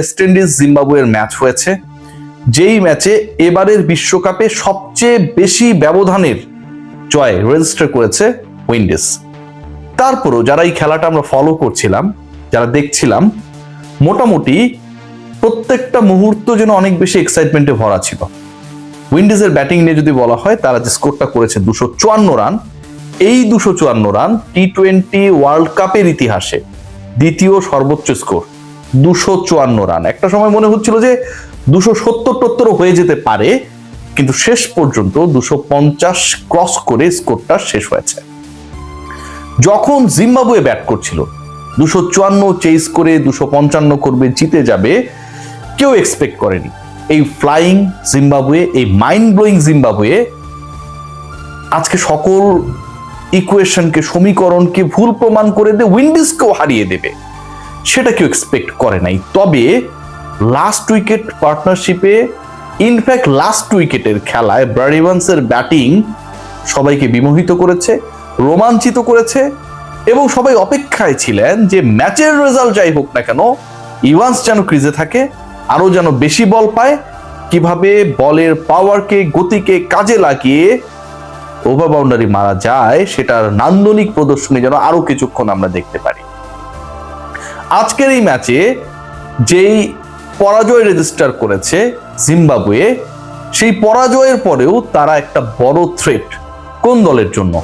West Indies জিম্বাবুয়ের match হয়েছে, যেই ম্যাচে এবারের বিশ্বকাপে সবচেয়ে বেশি ব্যবধানের জয় রেজিস্টার করেছে উইন্ডিজ। তারপরও যারা এই খেলাটা আমরা ফলো করছিলাম, যারা দেখছিলাম, মোটামুটি প্রত্যেকটা মুহূর্ত যেন অনেক বেশি এক্সাইটমেন্টে ভরা ছিল। উইন্ডিজের ব্যাটিং নিয়ে যদি বলা হয়, তারা যে স্কোরটা করেছে 254 রান, এই 254 রান টি-20 ওয়ার্ল্ড কাপের ইতিহাসে দ্বিতীয় সর্বোচ্চ স্কোর 254 রান। একটা সময় মনে হচ্ছিল যে 270 হয়ে যেতে পারে, কিন্তু শেষ পর্যন্ত 250 ক্রস করে স্কোরটা শেষ হয়েছে। যখন জিম্বাবুয়ে ব্যাট করছিল 254 চেজ করে 255 করবে, জিতে যাবে, কেউ এক্সপেক্ট করেনি। এই ফ্লাইং জিম্বাবুয়ে, এই মাইন্ড ব্লোয়িং জিম্বাবুয়ে আজকে সকল ইকুয়েশনকে, সমীকরণকে ভুল প্রমাণ করে দিয়ে উইন্ডিজকেও হারিয়ে দেবে, সেটা কেউ এক্সপেক্ট করে নাই। তবে লাস্ট উইকেট পার্টনারশিপে, ইনফ্যাক্ট লাস্ট উইকেটের খেলায় ব্রাড ইভান্সের ব্যাটিং সবাইকে বিমোহিত করেছে, রোমাঞ্চিত করেছে, এবং সবাই অপেক্ষায় ছিলেন যে ম্যাচের রেজাল্ট যাই হোক না কেন, ইভান্স যেন ক্রিজে থাকে, আরো যেন বেশি বল পায়, কিভাবে বলের পাওয়ারকে, গতিকে কাজে লাগিয়ে ওভার বাউন্ডারি মারা যায়, সেটার নান্দনিক প্রদর্শনী যেন আরো কিছুক্ষণ আমরা দেখতে পারি। আজকের এই ম্যাচে যেই পরাজয় রেজিস্টার করেছে জিম্বাবুয়ে, সেই পরাজয়ের পরেও তারা একটা বড় থ্রেট কোন দলের জন্য?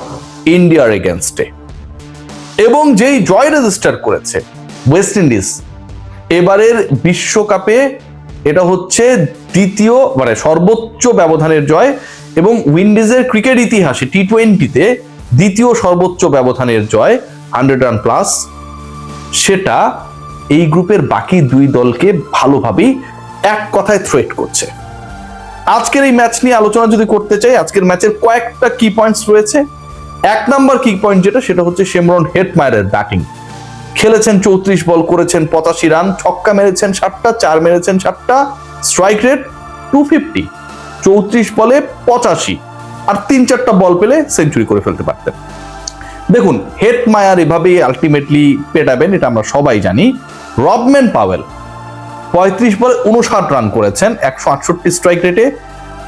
ইন্ডিয়ার এগেনস্টে। এবং যেই জয় রেজিস্টার করেছে ওয়েস্ট ইন্ডিজ এবারের বিশ্বকাপে, এটা হচ্ছে দ্বিতীয়, মানে সর্বোচ্চ ব্যবধানের জয়, এবং উইন্ডিজের ক্রিকেট ইতিহাসে টি-20তে দ্বিতীয় সর্বোচ্চ ব্যবধানের জয় 100 রান প্লাস। সেটা এই গ্রুপের বাকি দুই দলকে ভালোভাবেই এক কথায় থ্রেট করছে। আজকের এই ম্যাচ নিয়ে আলোচনা যদি করতে চাই, আজকের ম্যাচের কয়েকটা কি পয়েন্টস রয়েছে। এক নাম্বার কি পয়েন্ট যেটা, সেটা হচ্ছে শেমরন হেটমায়ারের ব্যাটিং। খেলেছেন 34 বল, করেছেন 85 রান, ছক্কা মেরেছেন 7টা, 4 মেরেছেন 7টা, স্ট্রাইক রেট 250, 34 বলে 85, আর 3-4টা বল পেলে সেঞ্চুরি করে ফেলতে পারতেন। দেখুন, হেটমায়ার এভাবেই আলটিমেটলি পেটাবেন, এটা আমরা সবাই জানি। রবম্যান পাওয়েল 35 বলে 59 রান করেছেন 168 স্ট্রাইক রেটে।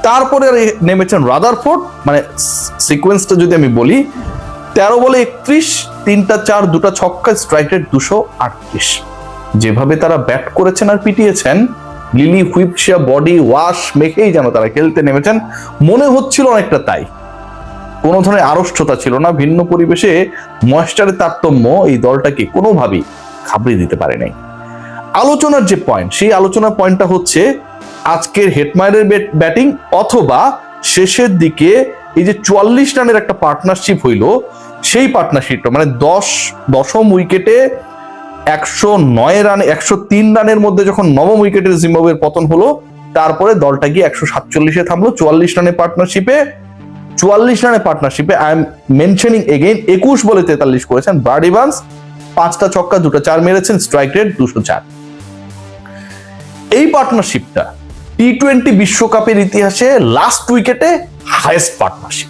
তারপরে নেমেছেন রাদারফোর্ড, মানে সিকোয়েন্সটা যদি আমি বলি, 13 বলে 31, 3টা 4, 2টা ছক্কা, স্ট্রাইক রেট 238। যেভাবে তারা ব্যাট করেছেন আর পিটিয়েছেন, লিলি হুইপশিয়া বডি ওয়াশ মেখেই যেন তারা খেলতে নেমেছেন, মনে হচ্ছিল অনেকটা তাই। কোনো ধরনের আড়ষ্টতা ছিল না, ভিন্ন পরিবেশে ময়েশ্চারের তারতম্য এই দলটাকে কোনোভাবেই খাবড়িয়ে দিতে পারে নাই। আলোচনার যে পয়েন্ট, সেই আলোচনার পয়েন্টটা হচ্ছে আজকের হেটমায়ারের ব্যাটিং, অথবা শেষের দিকে এই যে 44 রানের একটা পার্টনারশিপ হইলো, সেই পার্টনারশিপটা মানে দশম উইকেটে 109 রান, 103 রানের মধ্যে যখন নবম উইকেটের জিম্বাবুয়ের পতন হলো, তারপরে দলটা গিয়ে 147-এ থামলো 44 রানের পার্টনারশিপে। 44 রানের পার্টনারশিপে আই এম মেনশনিং এগেইন 21 বলে 43 করেছেন ব্রাড ইভান্স, 5টা ছক্কা, 2টা 4 মেরেছেন, স্ট্রাইক রেট 204। এই পার্টনারশিপটা টি-20 বিশ্বকাপের ইতিহাসে লাস্ট উইকেটে হাইয়েস্ট পার্টনারশিপ।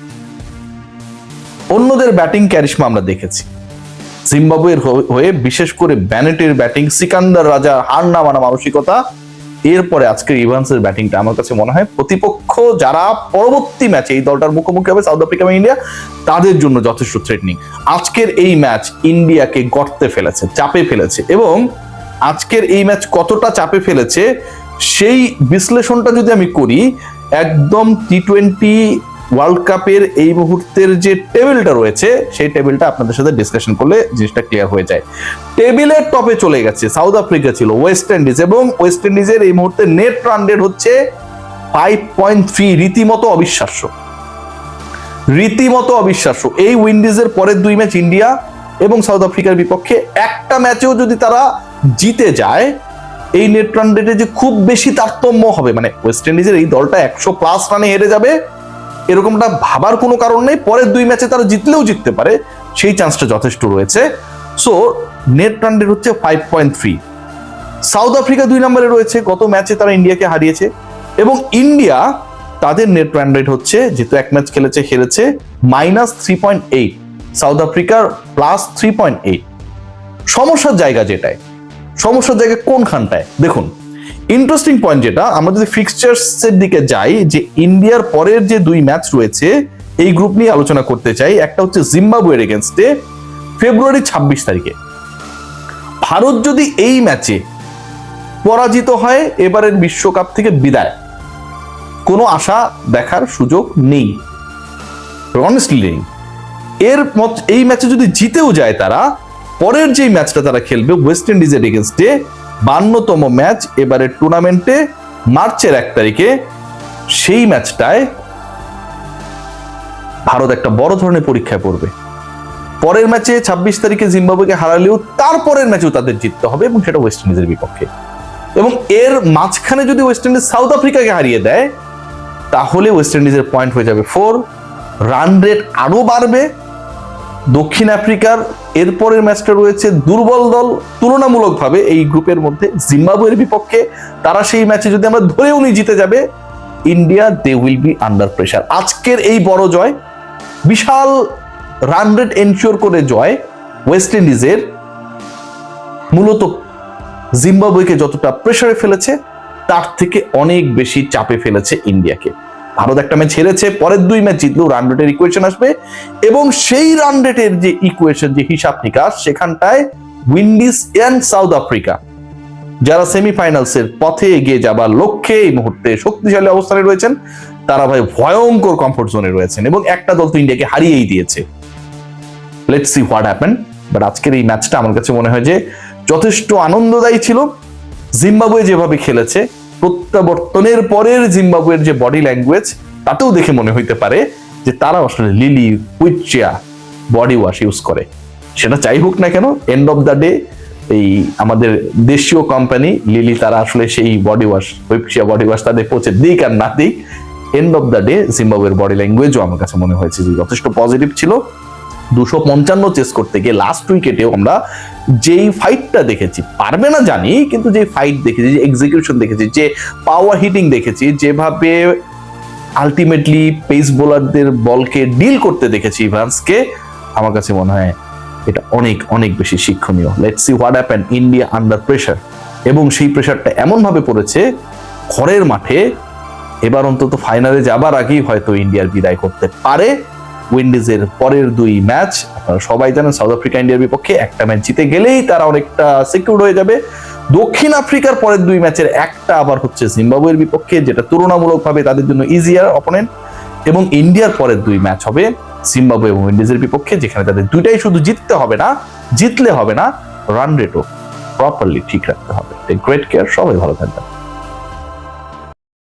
অন্যদের ব্যাটিং ক্যারিশমা আমরা দেখেছি, জিম্বাবুয়ের হয়ে বিশেষ করে ব্যানেটের ব্যাটিং, সিকান্দার রাজা হার না মানা মানসিকতা, এরপরে আজকের ইভান্সের ব্যাটিংটা আমার কাছে মনে হয় প্রতিপক্ষ যারা পরবর্তী ম্যাচে এই দলটার মুখোমুখি হবে, সাউথ আফ্রিকা বা ইন্ডিয়া, তাদের জন্য যথেষ্ট থ্রেটনিং। আজকের এই ম্যাচ ইন্ডিয়াকে গর্তে ফেলেছে, চাপে ফেলেছে, এবং আজকের এই ম্যাচ কতটা চাপে ফেলেছে সেই বিশ্লেষণটা যদি আমি করি, একদম টি-20 ওয়ার্ল্ড কাপের এই মুহূর্তের যে টেবিলটা রয়েছে, সেই টেবিলটা আপনাদের সাথে ডিসকাশন করলে জিনিসটা ক্লিয়ার হয়ে যায়। টেবিলের টপে চলে গেছে সাউথ আফ্রিকা, ছিল ওয়েস্ট ইন্ডিজ, এবং ওয়েস্ট ইন্ডিজের এই মুহূর্তে নেট রান রেট হচ্ছে 5.3, রীতিমতো অবিশ্বাস্য, রীতিমতো অবিশ্বাস্য। এই উইন্ডিজের পরের দুই ম্যাচ ইন্ডিয়া এবং সাউথ আফ্রিকার বিপক্ষে, একটা ম্যাচেও যদি তারা জিতে যায়, এই নেট রান রেটে যে খুব বেশি তারতম্য হবে, মানে ওয়েস্ট ইন্ডিজের এই দলটা 100+ রানে হেরে যাবে, এরকমটা ভাবার কোনো কারণ নেই। পরের দুই ম্যাচে তারা জিতলেও জিততে পারে, সেই চান্সটা যথেষ্ট রয়েছে। সো নেট রান রেট হচ্ছে 5.3। সাউথ আফ্রিকা 2 নম্বরে রয়েছে, গত ম্যাচে তারা ইন্ডিয়াকে হারিয়েছে, এবং ইন্ডিয়া তাদের নেট রান রেট হচ্ছে, যেহেতু এক ম্যাচ খেলেছে হেরেছে, -3.8, সাউথ আফ্রিকার +3.8। সমস্যার জায়গা যেটায়, সমস্যার জায়গা কোনখানটায় দেখুন, ইন্টারেস্টিং পয়েন্ট যেটা, আমরা যদি ফিক্সচার্স এর দিকে যাই, যে ইন্ডিয়ার পরের যে 2 ম্যাচ রয়েছে এই গ্রুপ নিয়ে আলোচনা করতে চাই। একটা হচ্ছে জিম্বাবুয়ের এগেনস্টে ফেব্রুয়ারি 26 তারিখে। ভারত যদি এই ম্যাচে পরাজিত হয়, এবারের বিশ্বকাপ থেকে বিদায়, কোনো আশা দেখার সুযোগ নেই, অনেস্টলি নেই। এই ম্যাচে যদি জিতেও যায় তারা, পরের যে ম্যাচটা তারা খেলবে ওয়েস্ট ইন্ডিজের এগেনস্টে, 52তম ম্যাচ এবারের টুর্নামেন্টে, মার্চের 1 তারিখে, সেই ম্যাচটায় ভারত একটা বড় ধরনের পরীক্ষায় পড়বে। পরের ম্যাচে 26 তারিখে জিম্বাবুয়েকে হারালেও তারপরের ম্যাচেও তাদের জিততে হবে, এবং সেটা ওয়েস্ট ইন্ডিজের বিপক্ষে। এবং এর মাঝখানে যদি ওয়েস্ট ইন্ডিজ সাউথ আফ্রিকাকে হারিয়ে দেয়, তাহলে ওয়েস্ট ইন্ডিজের পয়েন্ট হয়ে যাবে 4, রান রেট আরো বাড়বে। দক্ষিণ আফ্রিকার এরপরের ম্যাচটা রয়েছে দুর্বল দল তুলনামূলকভাবে এই গ্রুপের মধ্যে জিম্বাবুয়ের বিপক্ষে। তারা সেই ম্যাচে যদি আমরা ধরেও নিয়ে জিতে যাবে, India they will be under pressure. আজকের এই বড় জয়, বিশাল রান রেট এনশিওর করে জয় ওয়েস্ট ইন্ডিজের, মূলত জিম্বাবুয়েকে যতটা প্রেসারে ফেলেছে তার থেকে অনেক বেশি চাপে ফেলেছে ইন্ডিয়াকে। ভারত একটা ম্যাচ হেরেছে, পরের 2 ম্যাচ জিতলেও রান রেটের ইকুয়েশন আসবে, এবং সেই রান রেটের যে ইকুয়েশন, যে হিসাব নিকাশ, সেখানটায় উইন্ডিজ এন্ড সাউথ আফ্রিকা যারা সেমিফাইনালসের পথে এগিয়ে যাবার লক্ষ্যে এই মুহূর্তে শক্তিশালী অবস্থানে রয়েছেন, তারা ভাই ভয়ঙ্কর কমফোর্ট জোনে রয়েছেন, এবং একটা দল তো ইন্ডিয়াকে হারিয়েই দিয়েছে। Let's see what happen. But আজকের এই ম্যাচটা আমার কাছে মনে হয় যে যথেষ্ট আনন্দদায়ী ছিল। জিম্বাবুয়ে যেভাবে খেলেছে, প্রত্যাবর্তনের পরের জিম্বাবুয়ের যে বডি ল্যাঙ্গুয়েজ, তাতেও দেখে মনে হইতে পারে যে তারা আসলে লিলি হুইচিয়া বডি ওয়াশ ইউজ করে। সেটা যাই হোক না কেন, এন্ড অফ দ্য ডে এই আমাদের দেশীয় কোম্পানি লিলি, তারা আসলে সেই বডি ওয়াশ, হুইচিয়া বডি ওয়াশ তাদের পৌঁছে দিক আর না দিক, এন্ড অফ দ্য ডে জিম্বাবুয়ের বডি ল্যাঙ্গুয়েজও আমার কাছে মনে হয়েছে যে যথেষ্ট পজিটিভ ছিল। 255 চেস করতে গিয়ে লাস্ট উইকেটেও আমরা যেই ফাইটটা দেখেছি, পারবে না জানি, কিন্তু যে ফাইট দেখেছি, যে এক্সিকিউশন দেখেছি, যে পাওয়ার হিটিং দেখেছি, যেভাবে আলটিমেটলি পেস বোলারদের বলকে ডিল করতে দেখেছি ইভান্সকে, আমার কাছে মনে হয় এটা অনেক অনেক বেশি শিক্ষণীয়। Let's see what happen India under pressure. এবং সেই প্রেসারটা এমন ভাবে পড়েছে ঘরের মাঠে, এবার অন্তত ফাইনালে যাবার আগেই হয়তো ইন্ডিয়ার বিদায় করতে পারে। উইন্ডিজের পরের 2 ম্যাচ আপনারা সবাই জানেন, সাউথ আফ্রিকা ইন্ডিয়ার বিপক্ষে, একটা ম্যাচ জিতে গেলেই তারা অনেকটা সিকিউর হয়ে যাবে। দক্ষিণ আফ্রিকার পরের 2 ম্যাচের একটা আবার হচ্ছে জিম্বাবুয়ের বিপক্ষে, যেটা তুলনামূলকভাবে তাদের জন্য ইজিয়ার অপোনেন্ট, এবং ইন্ডিয়ার পরের 2 ম্যাচ হবে জিম্বাবুয়ে এবং উইন্ডিজের বিপক্ষে, যেখানে তাদের দুইটাই শুধু জিতলে হবে না, রান রেটও প্রপারলি ঠিক রাখতে হবে। টেক গ্রেট কেয়ার, সবাই ভালো থাকবেন।